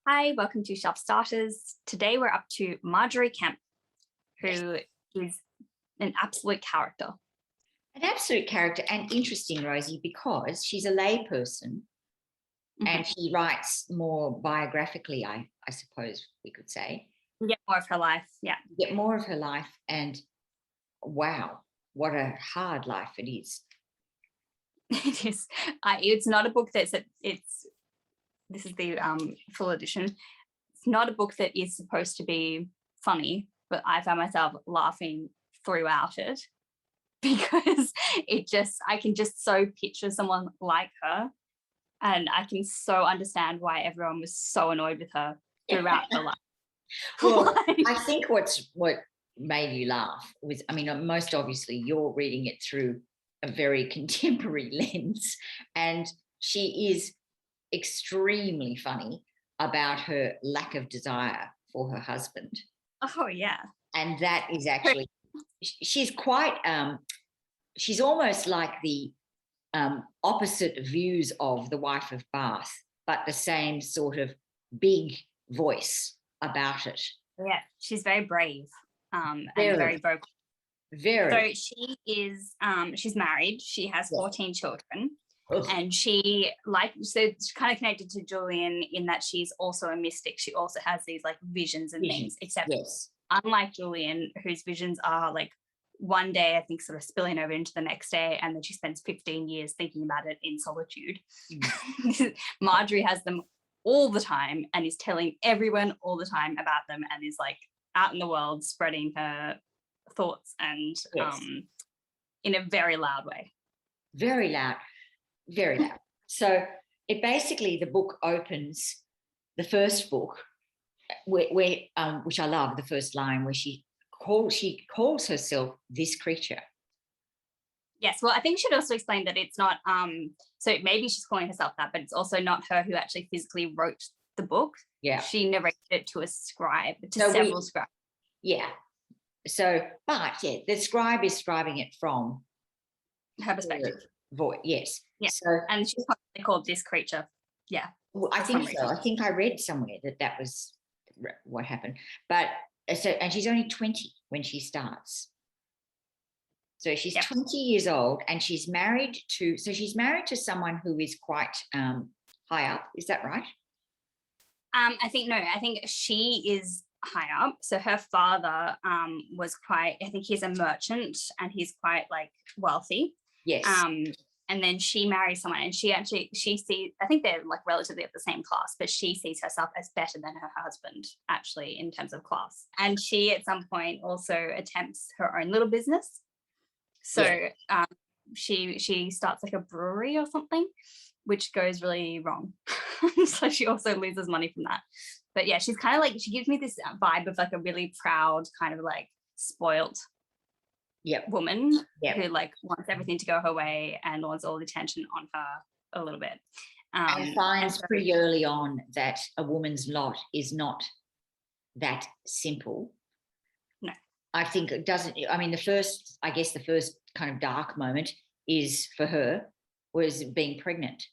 Hi, welcome to Shelf Starters. Today we're up to Margery Kempe, who is an absolute character. An absolute character, and interesting, Rosie, because she's a lay person and she writes more biographically, I suppose we could say. You get more of her life, yeah. You get more of her life, and wow, what a hard life it is. It is. It's not a book this is the full edition. It's not a book that is supposed to be funny, but I found myself laughing throughout it because I can just so picture someone like her, and I can so understand why everyone was so annoyed with her throughout her life. Well, I think what made you laugh was, most obviously you're reading it through a very contemporary lens, and she is extremely funny about her lack of desire for her husband. Oh yeah. And that is actually, she's quite, she's almost like the opposite views of the wife of Bath, but the same sort of big voice about it. Yeah, she's very brave and very vocal. Very. So she is, she's married. She has 14 children. Ugh. And she's kind of connected to Julian in that she's also a mystic. She also has these like visions and things, except unlike Julian, whose visions are like one day, I think, sort of spilling over into the next day, and then she spends 15 years thinking about it in solitude. Margery has them all the time and is telling everyone all the time about them, and is like out in the world spreading her thoughts and in a very loud way. Very loud. Very loud. So it basically, the book opens, the first book, where which I love, the first line where she calls herself this creature. Yes, well, I think she should also explain that it's not, so maybe she's calling herself that, but it's also not her who actually physically wrote the book. Yeah. She narrated it to a scribe, several scribes. Yeah. So, but yeah, the scribe is scribing it from her perspective. Voice, yes. Yeah. So, and she's probably called this creature. Yeah. Well, I think so. I think I read somewhere that was what happened. But and she's only 20 when she starts. So she's 20 years old, and she's married to someone who is quite high up. Is that right? I think she is high up. So her father was quite, I think he's a merchant and he's quite like wealthy. Yes. And then she marries someone, and she sees, I think they're like relatively of the same class, but she sees herself as better than her husband actually in terms of class. And she at some point also attempts her own little business. So she starts like a brewery or something, which goes really wrong. So she also loses money from that. But yeah, she's kind of like, she gives me this vibe of like a really proud kind of like spoilt woman who like wants everything to go her way and wants all the attention on her a little bit. And finds pretty early on that a woman's lot is not that simple. No. I think it doesn't, the first kind of dark moment is for her was being pregnant,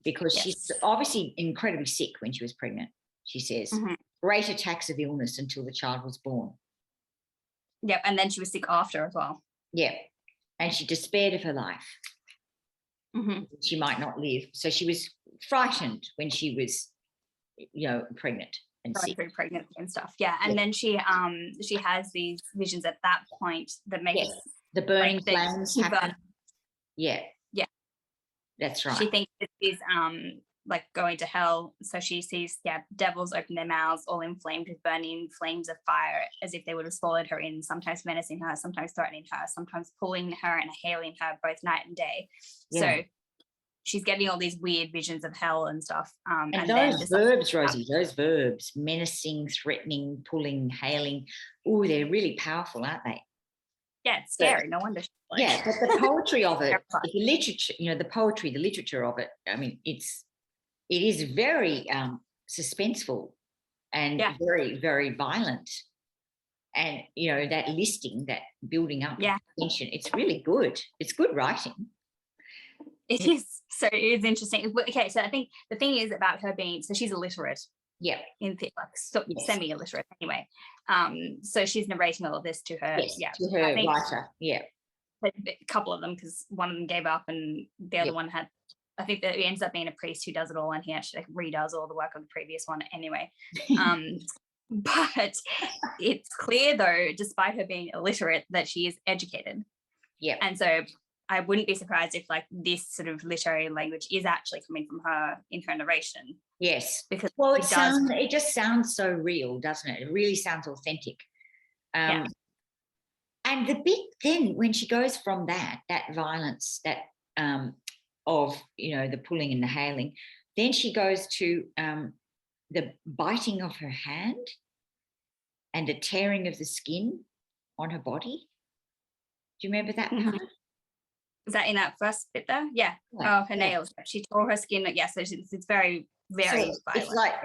because she's obviously incredibly sick when she was pregnant, she says. Great attacks of illness until the child was born. Yep, and then she was sick after as well. Yeah, and she despaired of her life. She might not live. So she was frightened when she was, pregnant and sick. Through pregnancy and stuff. Yeah, and then she has these visions at that point that make the burning flames happen. Yeah, that's right. She thinks it is like going to hell. So she sees devils open their mouths, all inflamed with burning flames of fire, as if they would have swallowed her in, sometimes menacing her, sometimes threatening her, sometimes pulling her and hailing her both night and day. So she's getting all these weird visions of hell and stuff. And those verbs, Rosie, those verbs, menacing, threatening, pulling, hailing, they're really powerful, aren't they? Yeah, it's scary. No wonder. But the poetry of it, the literature, the literature of it, it is very suspenseful and very, very violent. And, that listing, that building up tension, it's really good. It's good writing. It is. So it's interesting. Okay, so I think the thing is about her being, so she's illiterate. Yeah. Semi-illiterate anyway. So she's narrating all of this to her. To her writer. Yeah. A couple of them, because one of them gave up and the other one had, I think that it ends up being a priest who does it all, and he actually redoes all the work of the previous one anyway. But it's clear though, despite her being illiterate, that she is educated. Yeah. And so I wouldn't be surprised if like this sort of literary language is actually coming from her in her narration. Yes. Because it just sounds so real, doesn't it? It really sounds authentic. And the bit then when she goes from that violence, that of, the pulling and the hailing, then she goes to the biting of her hand and the tearing of the skin on her body. Do you remember that part? Is that in that first bit there? Yeah. Oh, her nails. She tore her skin. Yeah. So it's very, very violent. It's like,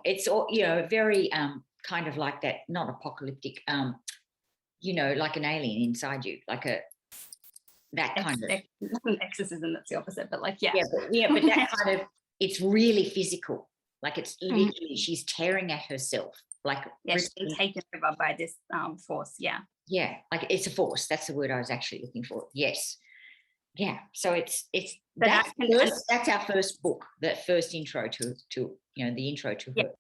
it's all, very kind of like that, not apocalyptic, like an alien inside you, like that kind of exorcism. That's the opposite, but like, but that kind of, it's really physical. Like it's literally, she's tearing at herself. Like she's been taken over by this force. Yeah. Yeah, like it's a force. That's the word I was actually looking for. Yes. Yeah. So that's our first book, that first intro to the intro to her.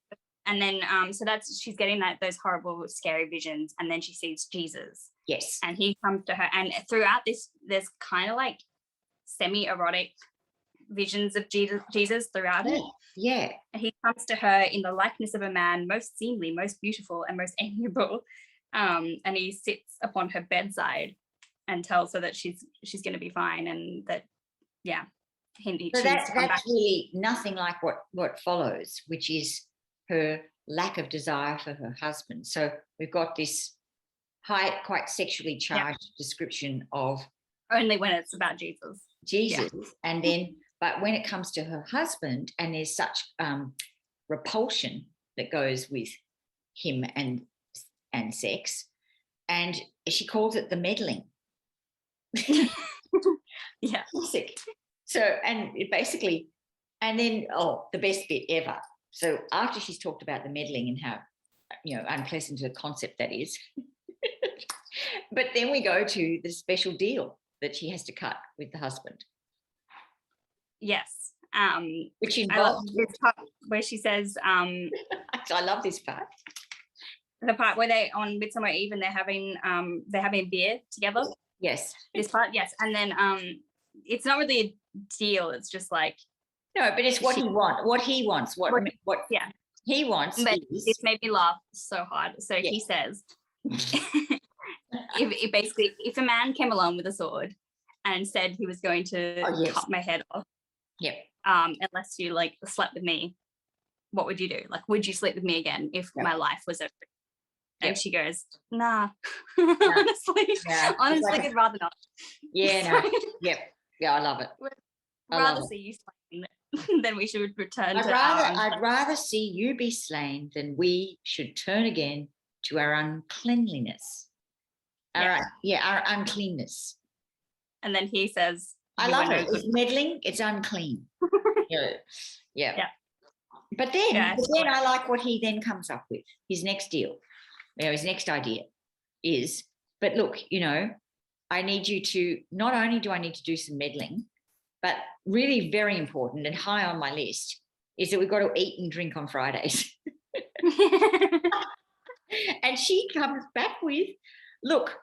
And then so she's getting those horrible, scary visions, and then she sees Jesus. Yes. And he comes to her, and throughout this, there's kind of like semi-erotic visions of Jesus throughout it. Yeah. And he comes to her in the likeness of a man, most seemly, most beautiful, and most amiable. And he sits upon her bedside and tells her that she's going to be fine, and that so that's really nothing like what follows, which is her lack of desire for her husband. So we've got this quite sexually charged description of only when it's about Jesus, and then but when it comes to her husband, and there's such repulsion that goes with him and sex, and she calls it the meddling. Sick. So, and it basically, and then the best bit ever. So after she's talked about the meddling and how unpleasant a concept that is, but then we go to the special deal that she has to cut with the husband. Yes. Which involves this part where she says, I love this part. The part where they on Midsummer Eve and they're having beer together. Yes. This part, yes. And then it's not really a deal. It's just like, no, but it's what he wants. What he wants. What he wants. But this made me laugh so hard. So he says, if a man came along with a sword and said he was going to cut my head off, unless you like slept with me, what would you do? Like, would you sleep with me again if my life was over? And she goes, nah. honestly, I'd rather not. Yeah, no. Yeah, I love it. I'd rather see you slain than we should return I'd rather see you be slain than we should turn again to our uncleanliness. Our uncleanness. And then he says, I love it. It's meddling, it's unclean. Yeah. But then I like what he then comes up with. His next deal. His next idea is, but look, I need you to, not only do I need to do some meddling, but really very important and high on my list is that we've got to eat and drink on Fridays. And she comes back with, look,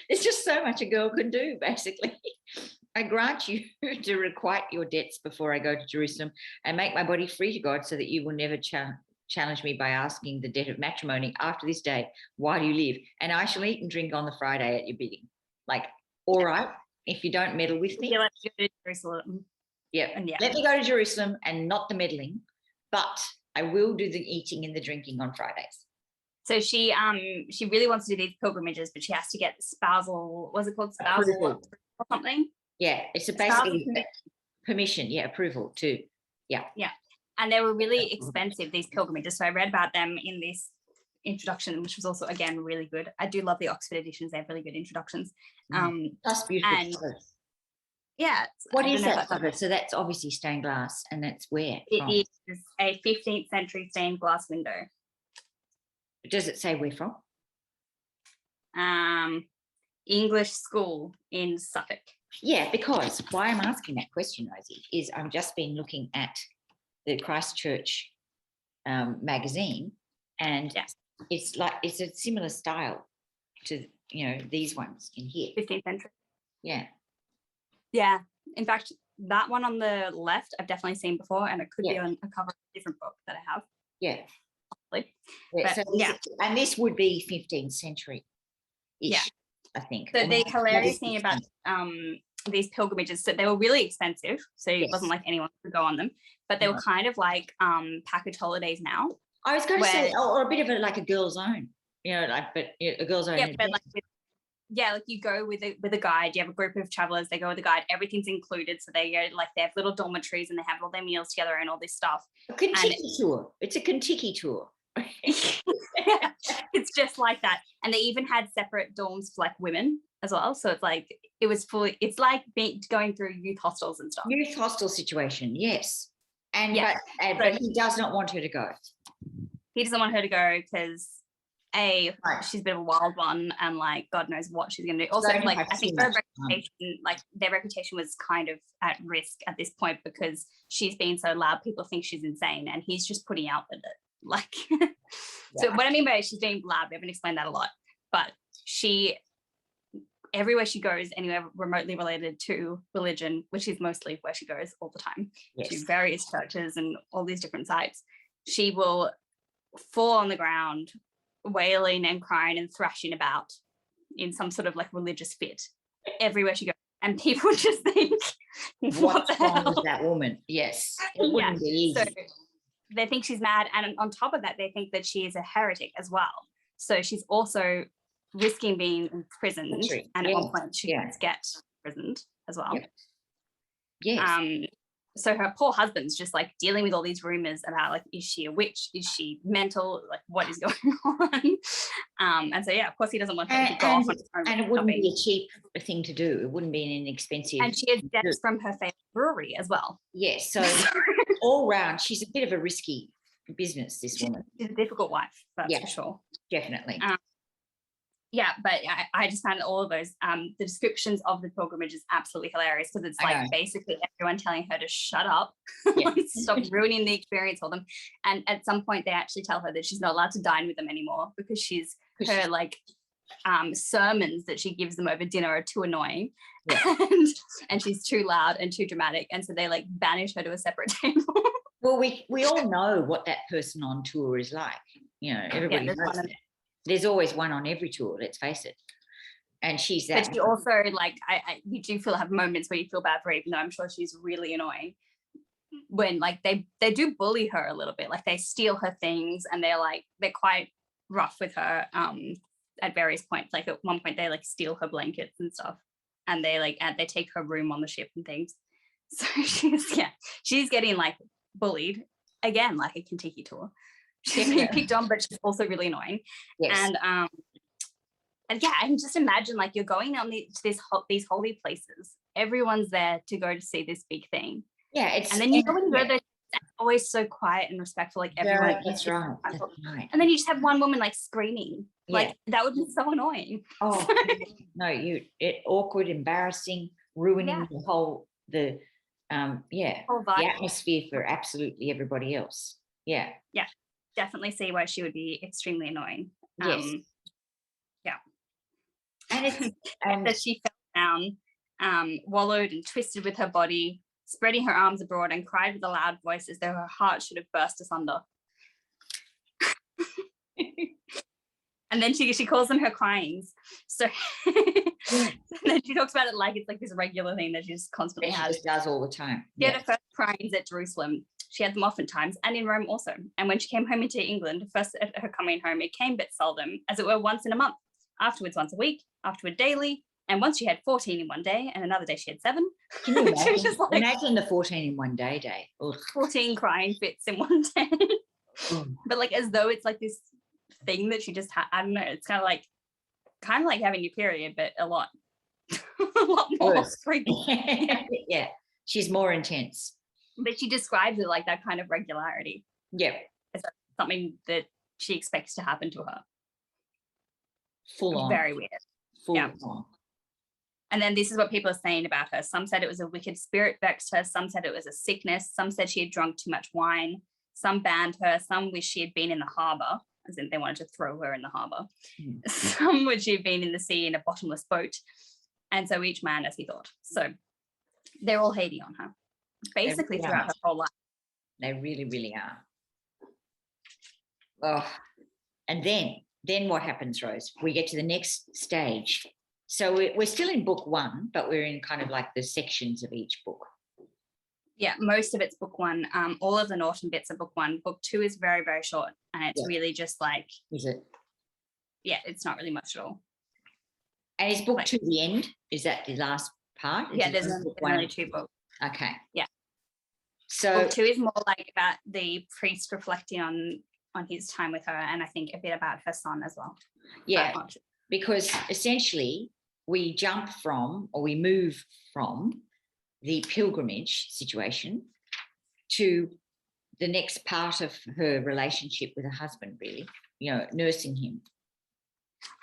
there's just so much a girl can do, basically. I grant you to requite your debts before I go to Jerusalem and make my body free to God so that you will never challenge me by asking the debt of matrimony after this day. Why do you live? And I shall eat and drink on the Friday at your bidding. Like, all right, if you don't meddle with me. Let's go to Jerusalem. Let me go to Jerusalem and not the meddling, but I will do the eating and the drinking on Fridays. So she really wants to do these pilgrimages, but she has to get spousal, what's it called? Spousal or something? Yeah, it's basically permission, approval too. Yeah. And they were really expensive, these pilgrimages. So I read about them in this introduction, which was also, again, really good. I do love the Oxford editions. They have really good introductions. That's beautiful. Yeah. What is that cover? So that's obviously stained glass, and that's where? It is a 15th century stained glass window. Does it say where from? English school in Suffolk. Yeah, because why I'm asking that question, Rosie, is I've just been looking at the Christchurch magazine, and it's a similar style to these ones in here. 15th century. Yeah. Yeah. In fact, that one on the left I've definitely seen before, and it could be on a cover of a different book that I have. Yeah. Possibly. Yeah. And this would be 15th century. Yeah. I think. So the hilarious thing about these pilgrimages, so they were really expensive, so it wasn't like anyone could go on them, but they were kind of like package holidays now. I was going to say, or a bit of a girl's own, but a girl's own. Yeah, but like you go with a guide. You have a group of travelers. They go with a guide. Everything's included. So they have little dormitories and they have all their meals together and all this stuff. A Kentucky tour. It's a Kentucky tour. Yeah, it's just like that. And they even had separate dorms for like women as well. So it's like it's like going through youth hostels and stuff. Youth hostel situation, yes. But he does not want her to go. He doesn't want her to go because she's a bit of a wild one, and like God knows what she's gonna do. Also, like I think their reputation was kind of at risk at this point because she's been so loud, people think she's insane, and he's just putting out with it. Like, so what I mean by she's being loud, we haven't explained that a lot, but everywhere she goes, anywhere remotely related to religion, which is mostly where she goes all the time, to various churches and all these different sites, she will fall on the ground, wailing and crying and thrashing about in some sort of like religious fit everywhere she goes. And people just think, what's wrong with that woman? Yes. It wouldn't be easy. So they think she's mad. And on top of that, they think that she is a heretic as well. So she's also risking being imprisoned. And at one point she does get imprisoned as well. Yes. So her poor husband's just like dealing with all these rumors about like, is she a witch? Is she mental? Like, what is going on? And so of course he doesn't want her to go off on her own. And it wouldn't be a cheap thing to do. It wouldn't be an inexpensive. And she has debts from her favorite brewery as well. Yes. So all round, she's a bit of a risky business, this woman. She's a difficult wife, that's for sure. Definitely. But I just found all of those, the descriptions of the pilgrimage is absolutely hilarious because it's like basically everyone telling her to shut up, stop ruining the experience for them. And at some point they actually tell her that she's not allowed to dine with them anymore because her like sermons that she gives them over dinner are too annoying and she's too loud and too dramatic. And so they like banish her to a separate table. Well, we all know what that person on tour is like. Everybody knows that. There's always one on every tour, let's face it. And she's that. But she also, like, you do have moments where you feel bad for her, even though I'm sure she's really annoying. When, like, they do bully her a little bit. Like, they steal her things and they're quite rough with her at various points. Like, at one point, they, like, steal her blankets and stuff. And they take her room on the ship and things. So she's getting, like, bullied. Again, like a Kentucky tour. She's being picked on, but she's also really annoying. Yes. And I can just imagine like you're going on these holy places. Everyone's there to go to see this big thing. Yeah, and then you go there, it's always so quiet and respectful. Like everyone. Yeah, that's right. And then you just have one woman like screaming. Like that would be so annoying. Oh no, awkward, embarrassing, ruining the atmosphere for absolutely everybody else. Yeah. Yeah. Definitely see why she would be extremely annoying. Yes. And that she fell down, wallowed and twisted with her body, spreading her arms abroad and cried with a loud voice as though her heart should have burst asunder. And then she calls them her cryings. So then she talks about it like it's like this regular thing that she just constantly has. She does all the time. She had her first cryings at Jerusalem. She had them oftentimes, and in Rome also. And when she came home into England, first at her coming home, it came but seldom, as it were once in a month, afterwards once a week, afterward daily, and once she had 14 in one day, and another day she had 7. Can you imagine? Imagine the 14 in one day. Ugh. 14 crying fits in one day. But like as though it's like this thing that she just had. I don't know. It's kind of like having your period, but a lot. A lot more Worse. frequent. Yeah, she's more intense. But she describes it like that kind of regularity. Yeah. It's something that she expects to happen to her. Full on. Very weird. Full on. And then this is what people are saying about her. Some said it was a wicked spirit vexed her. Some said it was a sickness. Some said she had drunk too much wine. Some banned her. Some wished she had been in the harbour, as in they wanted to throw her in the harbour. Some wished she had been in the sea in a bottomless boat. And so each man as he thought. So they're all hating on her, basically throughout her whole life. They really, really are. Oh, and then what happens, Rose? We get to the next stage. So we're still in book 1, but we're in kind of like the sections of each book. Yeah, most of it's book 1. All of the Norton bits are book 1. Book 2 is very, very short, and it's really just like. Is it? Yeah, it's not really much at all. And is book 2 the end? Is that the last part? Yeah, there's only 2 books. Okay. Yeah. So book 2 is more like about the priest reflecting on his time with her, and I think a bit about her son as well. Yeah, because essentially we jump from, or we move from the pilgrimage situation to the next part of her relationship with her husband, really, nursing him.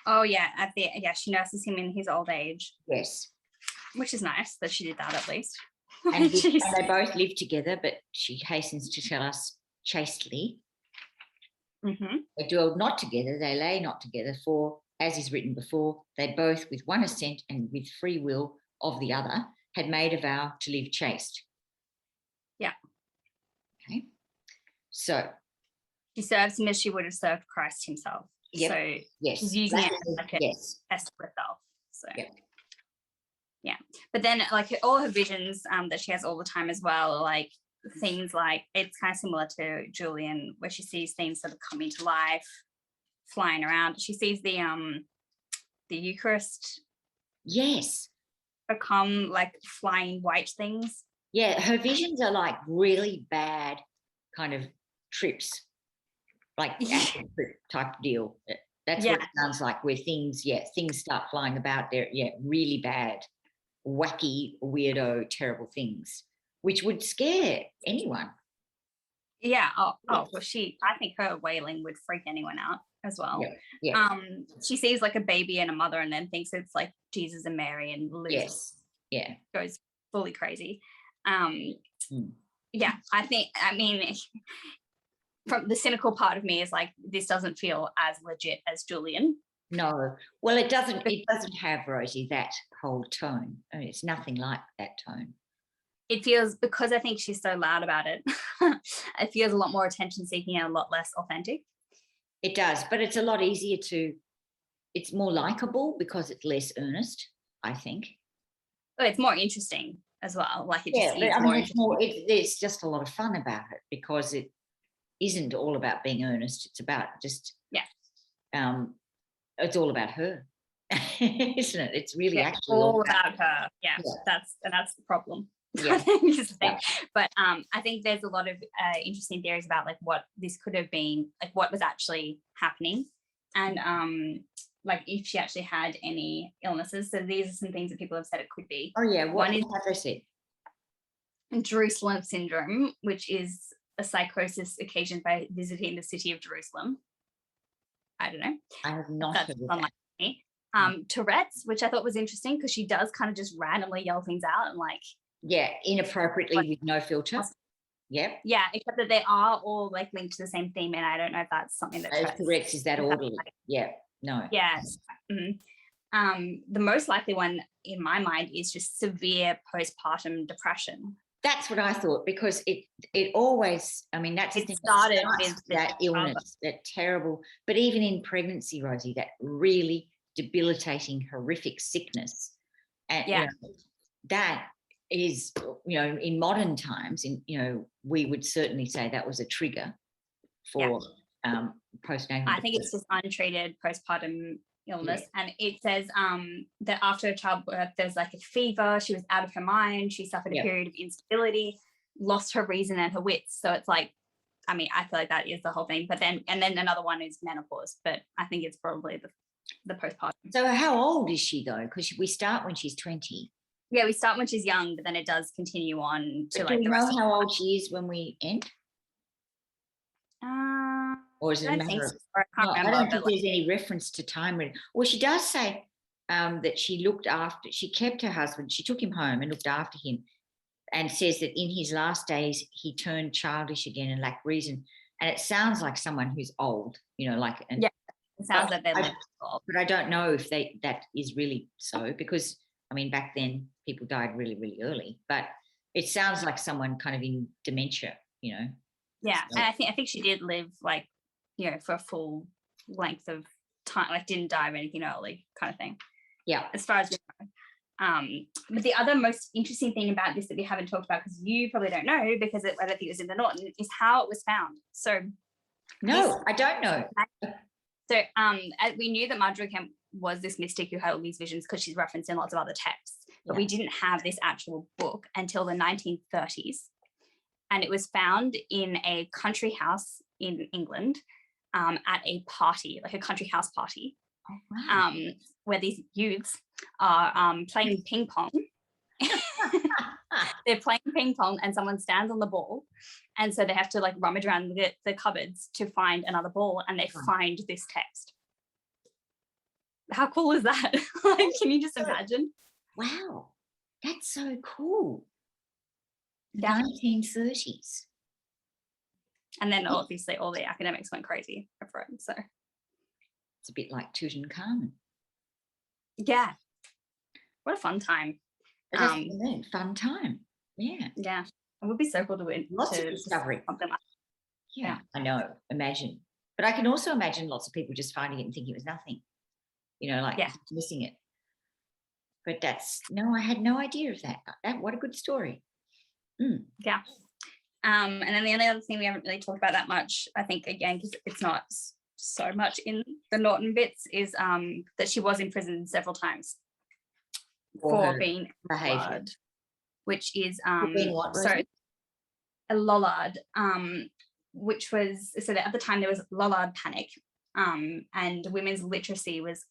Oh yeah, she nurses him in his old age. Yes. Which is nice that she did that at least. And they both live together, but she hastens to tell us chastely. Mm-hmm. They dwell not together, they lay not together, for, as is written before, they both with one assent and with free will of the other had made a vow to live chaste. Yeah. Okay. So she serves him as she would have served Christ himself. Yep. So yes. she's using it as like a test for herself. So yeah. But then like all her visions that she has all the time as well, like things like, it's kind of similar to Julian, where she sees things that are coming to life, flying around. She sees the Eucharist. Yes. Become like flying white things. Yeah, her visions are like really bad kind of trips, like acid trip type deal. That's what it sounds like, where things start flying about there. Yeah, really bad, wacky, weirdo, terrible things, which would scare anyone. Yeah. Well, I think her wailing would freak anyone out as well. Yeah. She sees like a baby and a mother, and then thinks it's like Jesus and Mary, and loses. Yeah. Goes fully crazy. Yeah, I mean, from the cynical part of me is like, this doesn't feel as legit as Julian. No. Well, it doesn't have, Rosie, that whole tone. I mean, it's nothing like that tone. It feels, because I think she's so loud about it, it feels a lot more attention seeking and a lot less authentic. It does, but it's a lot easier it's more likable because it's less earnest, I think. But it's more interesting as well. Like there's just a lot of fun about it, because it isn't all about being earnest. It's about just, it's all about her, isn't it? It's really actually all about her. Yeah. That's the problem. Yeah. But I think there's a lot of interesting theories about like what this could have been, like what was actually happening, and like if she actually had any illnesses. So these are some things that people have said it could be. Oh yeah, what have they said? Jerusalem syndrome, which is a psychosis occasioned by visiting the city of Jerusalem. I don't know. I have not heard of that. Me. Tourette's, which I thought was interesting, because she does kind of just randomly yell things out and like. Yeah, inappropriately with no filter. Yep. Yeah, except that they are all like linked to the same theme, and I don't know if that's something that Tourette's is that orderly. Yeah, no. Yes. Mm-hmm. The most likely one in my mind is just severe postpartum depression. That's what I thought, because it always, I mean, that's it started with that illness, that terrible, but even in pregnancy, Rosie, that really debilitating, horrific sickness. And that is, in modern times, we would certainly say that was a trigger for postnatal. I think it's just untreated postpartum illness. And it says that after childbirth there's like a fever, she was out of her mind, she suffered a period of instability, lost her reason and her wits. So it's like, I mean, I feel like that is the whole thing. But then another one is menopause, but I think it's probably the postpartum. So how old is she though? Because we start when she's 20. Yeah, we start when she's young, but then it does continue on to But like do the we rest know of how old she is when we end? Or is it I a don't think matter so. of? I can't No, I remember. don't think But there's any reference to time. Well, she does say that she kept her husband, she took him home and looked after him, and says that in his last days he turned childish again and lacked reason. And it sounds like someone who's old, like. yeah, it sounds like they're old. But I don't know if that is really so, because I mean back then people died really, really early. But it sounds like someone kind of in dementia, Yeah, So, and I think she did live like, for a full length of time, like didn't die of anything early, kind of thing. yeah. As far as we know. But the other most interesting thing about this that we haven't talked about, because you probably don't know, because I don't think it was in the Norton, is how it was found. So No, I don't know. So we knew that Margery Kempe was this mystic who had all these visions because she's referenced in lots of other texts, but we didn't have this actual book until the 1930s. And it was found in a country house in England at a party, like a country house party, where these youths are playing ping pong. They're playing ping pong and someone stands on the ball, and so they have to like rummage around the cupboards to find another ball, and they find this text. How cool is that? Like, can you just imagine? Wow, that's so cool. Yeah. 1930s. And then obviously all the academics went crazy for it. So it's a bit like Tutankhamun. Yeah. What a fun time. Fun time. Yeah. Yeah. It would be so cool to win. Lots of discovery. Something like that. Yeah, I know. Imagine. But I can also imagine lots of people just finding it and thinking it was nothing. Missing it. But I had no idea of that. What a good story. Yeah. And then the only other thing we haven't really talked about that much, I think, again, because it's not so much in the Norton bits, is that she was imprisoned several times for being a lollard, which is a lollard, which was, so that at the time there was lollard panic, and women's literacy was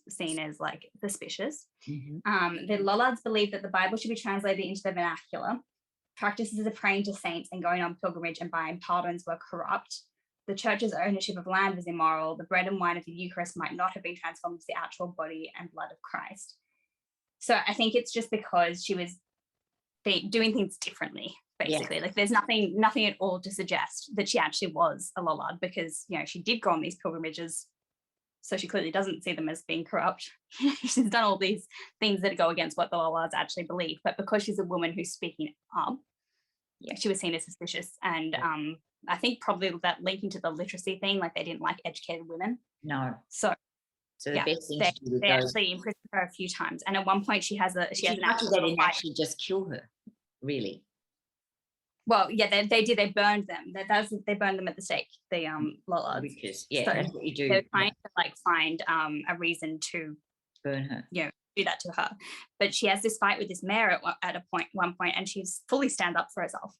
seen as like suspicious. The lollards believed that the Bible should be translated into the vernacular. Practices of praying to saints and going on pilgrimage and buying pardons were corrupt. The church's ownership of land was immoral. The bread and wine of the Eucharist might not have been transformed to the actual body and blood of Christ. So I think it's just because she was doing things differently, basically. Like there's nothing at all to suggest that she actually was a lollard, because she did go on these pilgrimages, so she clearly doesn't see them as being corrupt. She's done all these things that go against what the lollards actually believe, but because she's a woman who's speaking up, she was seen as suspicious. And I think probably that linking to the literacy thing, like they didn't like educated women. No. So the best thing to do with they actually imprisoned her a few times, and at one point she has an actual they didn't actually just kill her, really. Well, yeah, they did. They burned them. They burned them at the stake. The lollards. Because that's what you do. They're trying to find a reason to burn her. Do that to her. But she has this fight with this mayor at one point, and she's fully stand up for herself.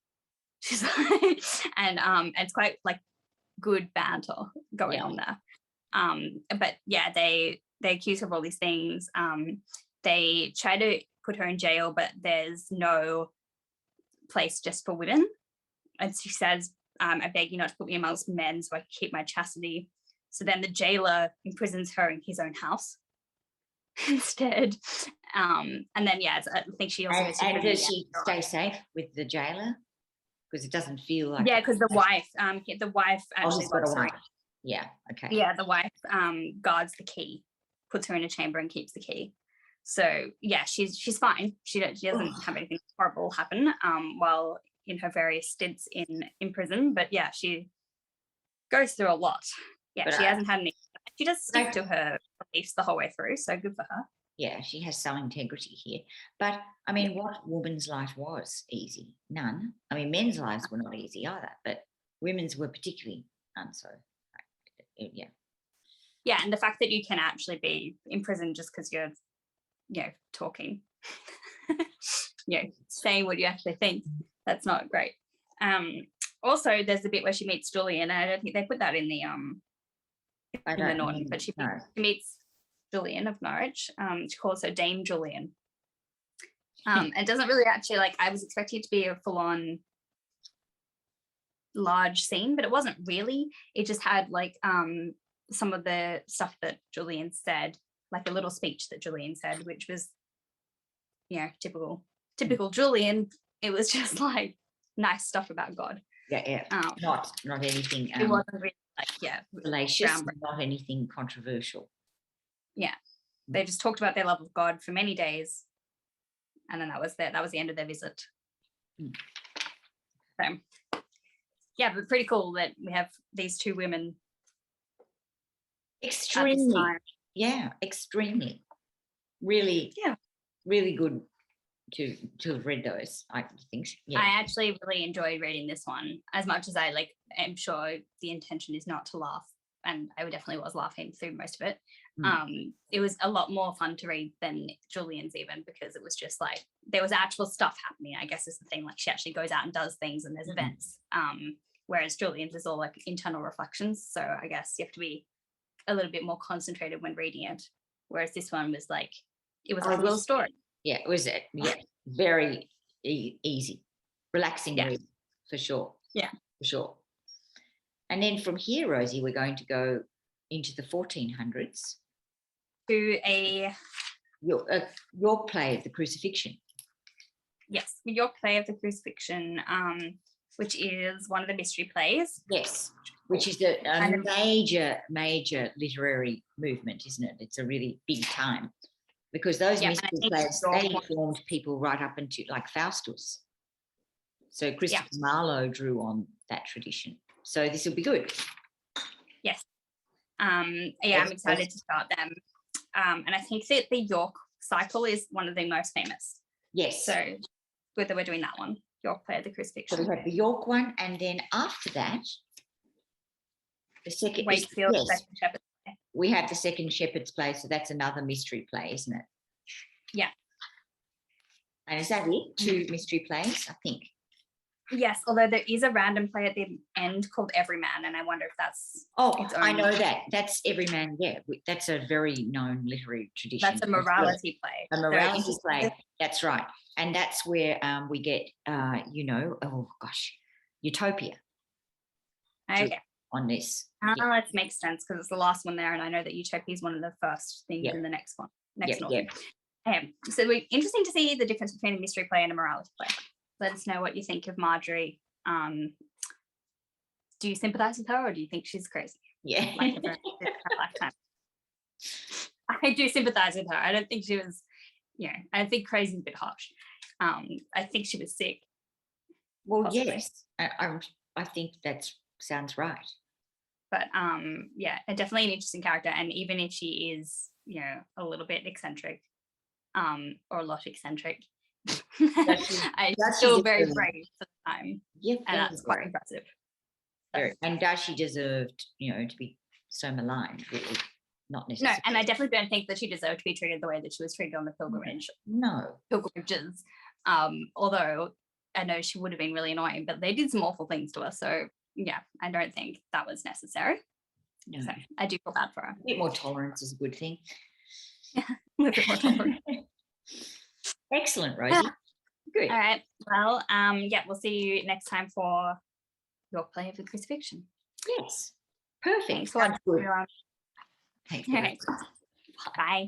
She's like, and it's quite like good banter going on there. But yeah, they accuse her of all these things. They try to put her in jail, but there's no place just for women. And she says, I beg you not to put me amongst men so I can keep my chastity. So then the jailer imprisons her in his own house instead. And then I think she also does she stay safe with the jailer? Because it doesn't feel like because the wife actually loves her. Yeah, okay. Yeah, the wife guards the key, puts her in a chamber and keeps the key. So yeah, she's fine. She doesn't have anything horrible happen while in her various stints in prison. But yeah, she goes through a lot. Yeah, but she hasn't had any. She does stick to her beliefs the whole way through. So good for her. Yeah, she has some integrity here. But I mean, what woman's life was easy? None. I mean, men's lives were not easy either, but women's were particularly none. So yeah. Yeah, and the fact that you can actually be in prison just because you're talking, saying what you actually think, that's not great. Also, there's the bit where she meets Julian, and I don't think they put that in the Norton, but she meets Julian of Norwich. She calls her Dame Julian. It doesn't really actually, like, I was expecting it to be a full-on large scene, but it wasn't really. It just had like some of the stuff that Julian said, like a little speech that Julian said, which was, typical Julian. It was just like nice stuff about God. Yeah. Not anything. It wasn't really salacious, not anything controversial. Yeah, they just talked about their love of God for many days, and then that was the end of their visit. So, yeah, but pretty cool that we have these two women. Extremely, extremely, really, really good to have read those. I think. Yeah. I actually really enjoyed reading this one as much as I am sure the intention is not to laugh, and I definitely was laughing through most of it. It was a lot more fun to read than Julian's, even, because it was just like there was actual stuff happening, I guess is the thing. Like, she actually goes out and does things, and there's events. Whereas Julian's is all like internal reflections. So I guess you have to be a little bit more concentrated when reading it. Whereas this one was like, it was like a little story. Yeah, it was very easy, relaxing read, for sure. Yeah, for sure. And then from here, Rosie, we're going to go into the 1400s to your play of the Crucifixion. Yes, your play of the Crucifixion, which is one of the mystery plays. Yes, which is a major literary movement, isn't it? It's a really big time, because those mystery plays, they informed people right up into like Faustus. So Christopher Marlowe drew on that tradition. So this will be good. Yes. I'm excited to start them. And I think that the York cycle is one of the most famous. Yes. So good that we're doing that one. York play of the Crucifixion. So we have the York one, and then after that, the second Wakefield, Second Shepherd's Play. We have the Second Shepherd's Play, so that's another mystery play, isn't it? Yeah. And is that it? 2 mystery plays, I think. Yes, although there is a random play at the end called Everyman, and I wonder if that's its own. I know that. That's Everyman, that's a very known literary tradition. That's a morality play. A morality play, that's right. And that's where we get, Utopia. Okay. On this. That makes sense, because it's the last one there, and I know that Utopia is one of the first things in the next one. So we're interesting to see the difference between a mystery play and a morality play. Let us know what you think of Margery. Do you sympathize with her, or do you think she's crazy? Yeah. Like her lifetime. I do sympathize with her. I don't think she was, I think crazy is a bit harsh. I think she was sick. Well, possibly. Yes. I think that sounds right. But definitely an interesting character. And even if she is, a little bit eccentric, or a lot eccentric, she's still very brave for the time. Yeah, and that's quite impressive. And does she deserve, to be so maligned? Really, not necessarily. No, and I definitely don't think that she deserved to be treated the way that she was treated on the pilgrimages. Although I know she would have been really annoying, but they did some awful things to her. So I don't think that was necessary. No. So I do feel bad for her. A bit more tolerance is a good thing. Yeah, a little bit more tolerance. Excellent, Rosie. Good. All right. Well, we'll see you next time for your play of the Crucifixion. Yes. Perfect. Thanks for watching, everyone. Thanks. Okay. Bye.